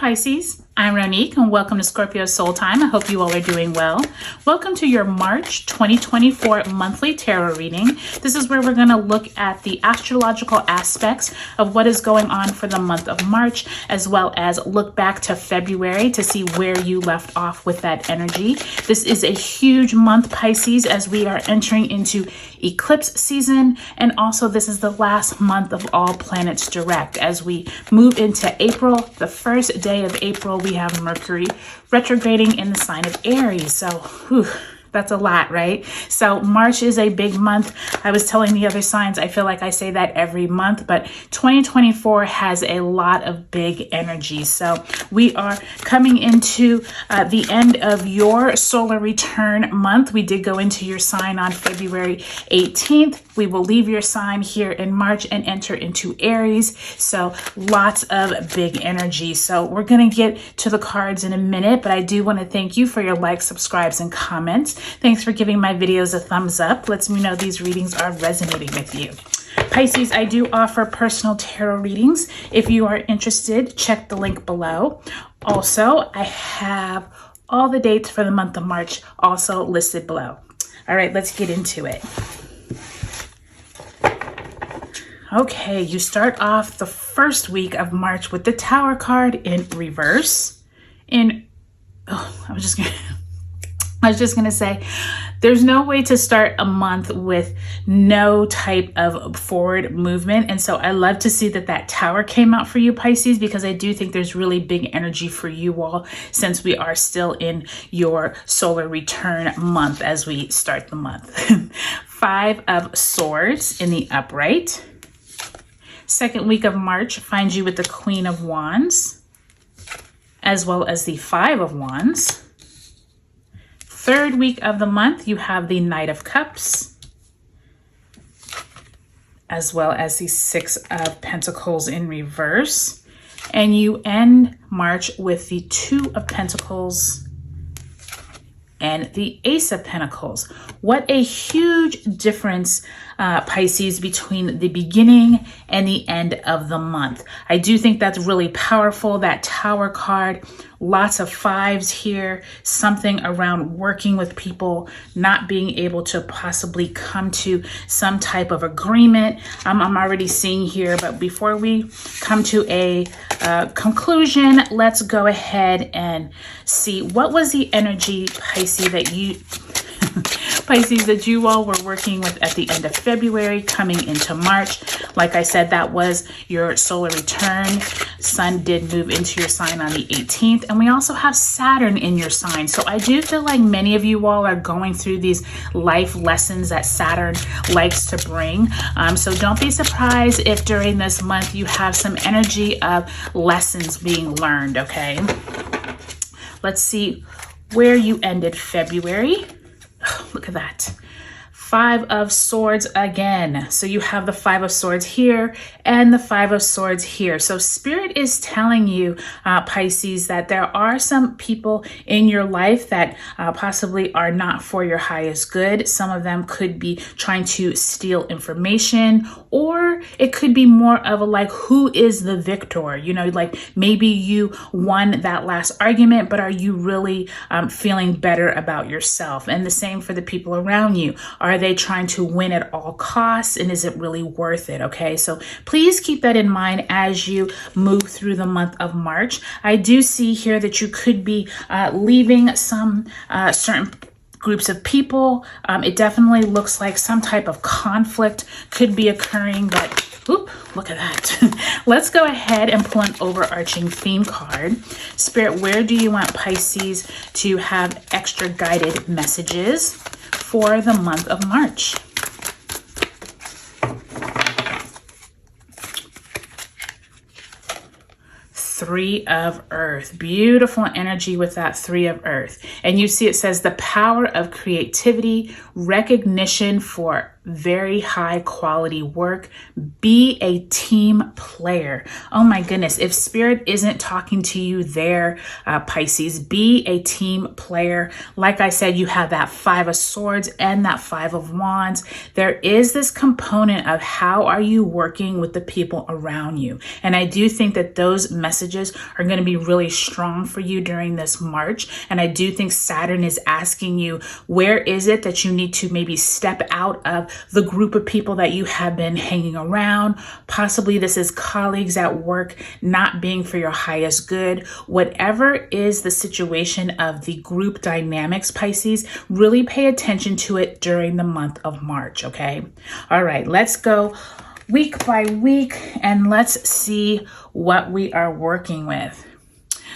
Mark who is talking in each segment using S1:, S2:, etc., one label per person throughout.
S1: Pisces, I'm Ronique and welcome to Scorpio Soul Time. I hope you all are doing well. Welcome to your March 2024 monthly tarot reading. This is where we're going to look at the astrological aspects of what is going on for the month of March, as well as look back to February to see where you left off with that energy. This is a huge month, Pisces, as we are entering into eclipse season, and also this is the last month of all planets direct. As we move into April, the first day of April, we have Mercury retrograding in the sign of Aries. So, that's a lot, right? So March is a big month. I was telling the other signs, I feel like I say that every month, but 2024 has a lot of big energy. So we are coming into the end of your solar return month. We did go into your sign on February 18th. We will leave your sign here in March and enter into Aries. So lots of big energy. So we're going to get to the cards in a minute, but I do want to thank you for your likes, subscribes, and comments. Thanks for giving my videos a thumbs up. Lets me know these readings are resonating with you. Pisces, I do offer personal tarot readings. If you are interested, check the link below. Also, I have all the dates for the month of March also listed below. All right, let's get into it. Okay, you start off the first week of March with the Tower card in reverse. I was just going to say, there's no way to start a month with no type of forward movement. And so I love to see that Tower came out for you, Pisces, because I do think there's really big energy for you all since we are still in your solar return month as we start the month. 5 of Swords in the upright. Second week of March finds you with the Queen of Wands, as well as the 5 of Wands. Third week of the month, you have the Knight of Cups, as well as the 6 of Pentacles in reverse. And you end March with the 2 of Pentacles and the Ace of Pentacles. What a huge difference, Pisces, between the beginning and the end of the month. I do think that's really powerful, that Tower card. Lots of 5s here, something around working with people, not being able to possibly come to some type of agreement. I'm already seeing here, but before we come to a conclusion, let's go ahead and see what was the energy, Pisces, that you all were working with at the end of February coming into March. Like I said, that was your solar return. Sun did move into your sign on the 18th, and we also have Saturn in your sign. So I do feel like many of you all are going through these life lessons that Saturn likes to bring. So don't be surprised if during this month you have some energy of lessons being learned, okay? Let's see where you ended February. Oh, look at that. 5 of Swords again. So you have the 5 of Swords here and the 5 of Swords here. So Spirit is telling you, Pisces, that there are some people in your life that possibly are not for your highest good. Some of them could be trying to steal information, or it could be more of a like, who is the victor? You know, like maybe you won that last argument, but are you really feeling better about yourself? And the same for the people around you. Are they trying to win at all costs, and is it really worth it? Okay, so please keep that in mind as you move through the month of March. I do see here that you could be leaving some certain groups of people. It definitely looks like some type of conflict could be occurring, but look at that. Let's go ahead and pull an overarching theme card. Spirit, where do you want Pisces to have extra guided messages for the month of March? Three of Earth. Beautiful energy with that 3 of Earth. And you see it says the power of creativity, recognition for very high quality work. Be a team player. Oh my goodness. If spirit isn't talking to you there, Pisces, be a team player. Like I said, you have that 5 of Swords and that 5 of Wands. There is this component of how are you working with the people around you. And I do think that those messages are going to be really strong for you during this March. And I do think Saturn is asking you, where is it that you need to maybe step out of the group of people that you have been hanging around? Possibly this is colleagues at work not being for your highest good. Whatever is the situation of the group dynamics, Pisces, really pay attention to it during the month of March, okay? All right, let's go week by week and let's see what we are working with.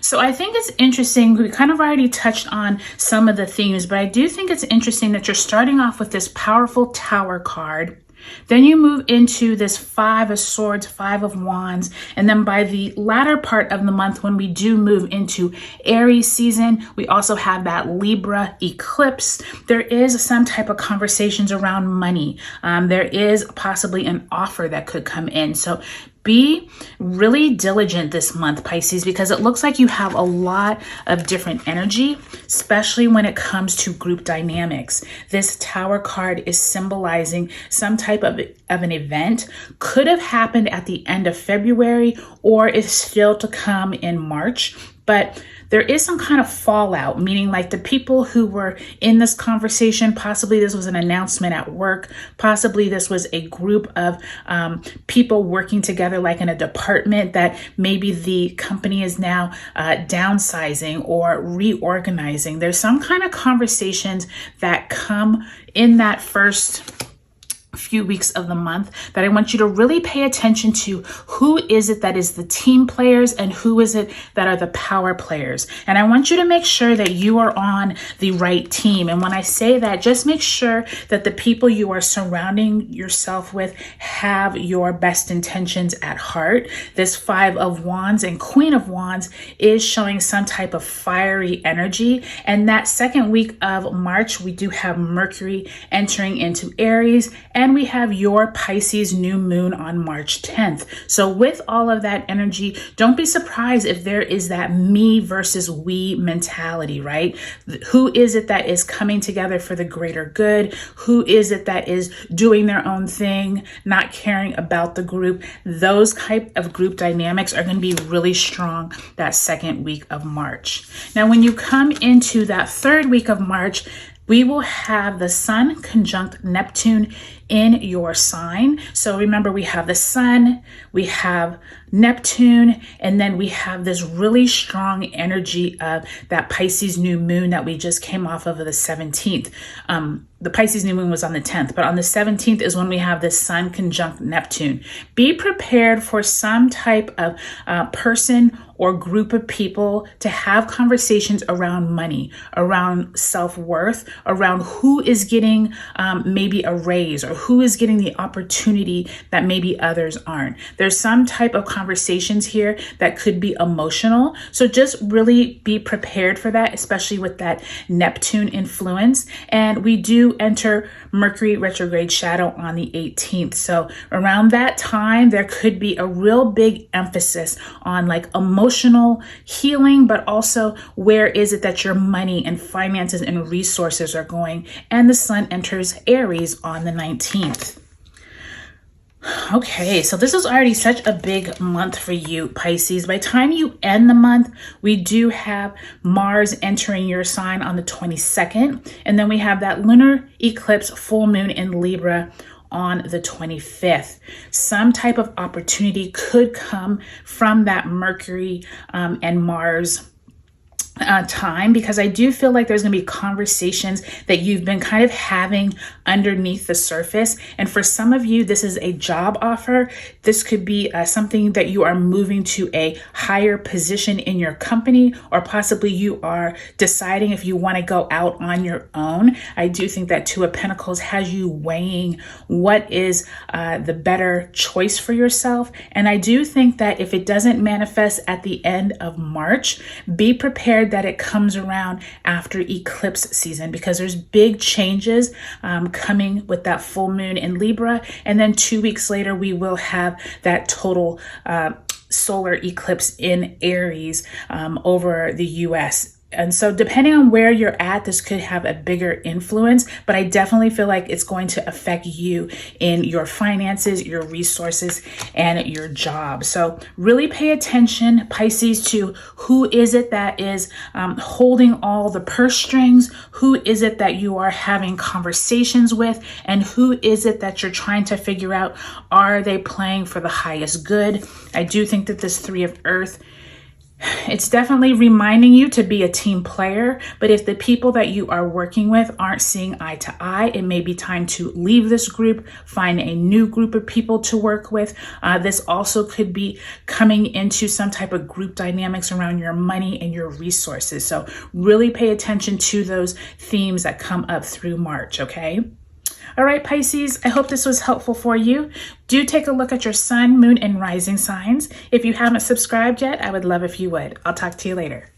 S1: So I think it's interesting. We kind of already touched on some of the themes, but I do think it's interesting that you're starting off with this powerful Tower card. Then you move into this 5 of Swords, 5 of Wands. And then by the latter part of the month, when we do move into Aries season, we also have that Libra eclipse. There is some type of conversations around money. There is possibly an offer that could come in. So be really diligent this month, Pisces, because it looks like you have a lot of different energy, especially when it comes to group dynamics. This Tower card is symbolizing some type of an event. Could have happened at the end of February or is still to come in March. But there is some kind of fallout, meaning like the people who were in this conversation, possibly this was an announcement at work, possibly this was a group of people working together like in a department that maybe the company is now downsizing or reorganizing. There's some kind of conversations that come in that first few weeks of the month that I want you to really pay attention to. Who is it that is the team players and who is it that are the power players? And I want you to make sure that you are on the right team. And when I say that, just make sure that the people you are surrounding yourself with have your best intentions at heart. This 5 of Wands and Queen of Wands is showing some type of fiery energy. And that second week of March, we do have Mercury entering into Aries, and we have your Pisces new moon on March 10th. So with all of that energy, don't be surprised if there is that me versus we mentality, right? Who is it that is coming together for the greater good? Who is it that is doing their own thing, not caring about the group? Those type of group dynamics are going to be really strong that second week of March. Now, when you come into that third week of March, we will have the Sun conjunct Neptune in your sign. So remember, we have the Sun, we have Neptune, and then we have this really strong energy of that Pisces new moon that we just came off of the 17th. The Pisces new moon was on the 10th, but on the 17th is when we have this Sun conjunct Neptune. Be prepared for some type of person or group of people to have conversations around money, around self-worth, around who is getting maybe a raise or who is getting the opportunity that maybe others aren't. There's some type of conversations here that could be emotional. So just really be prepared for that, especially with that Neptune influence. And we do enter Mercury retrograde shadow on the 18th. So around that time, there could be a real big emphasis on like emotional healing, but also where is it that your money and finances and resources are going. And the Sun enters Aries on the 19th. Okay, so this is already such a big month for you, Pisces. By the time you end the month, we do have Mars entering your sign on the 22nd. And then we have that lunar eclipse full moon in Libra on the 25th. Some type of opportunity could come from that Mercury and Mars time, because I do feel like there's going to be conversations that you've been kind of having underneath the surface. And for some of you, this is a job offer. This could be something that you are moving to a higher position in your company, or possibly you are deciding if you want to go out on your own. I do think that 2 of Pentacles has you weighing what is the better choice for yourself. And I do think that if it doesn't manifest at the end of March, be prepared that it comes around after eclipse season, because there's big changes coming with that full moon in Libra. And then 2 weeks later, we will have that total solar eclipse in Aries over the US. And so depending on where you're at, this could have a bigger influence, but I definitely feel like it's going to affect you in your finances, your resources, and your job. So really pay attention, Pisces, to who is it that is holding all the purse strings, who is it that you are having conversations with, and who is it that you're trying to figure out, are they playing for the highest good? I do think that this Three of Earth, it's definitely reminding you to be a team player, but if the people that you are working with aren't seeing eye to eye, it may be time to leave this group, find a new group of people to work with. This also could be coming into some type of group dynamics around your money and your resources. So really pay attention to those themes that come up through March, okay? All right, Pisces, I hope this was helpful for you. Do take a look at your sun, moon, and rising signs. If you haven't subscribed yet, I would love if you would. I'll talk to you later.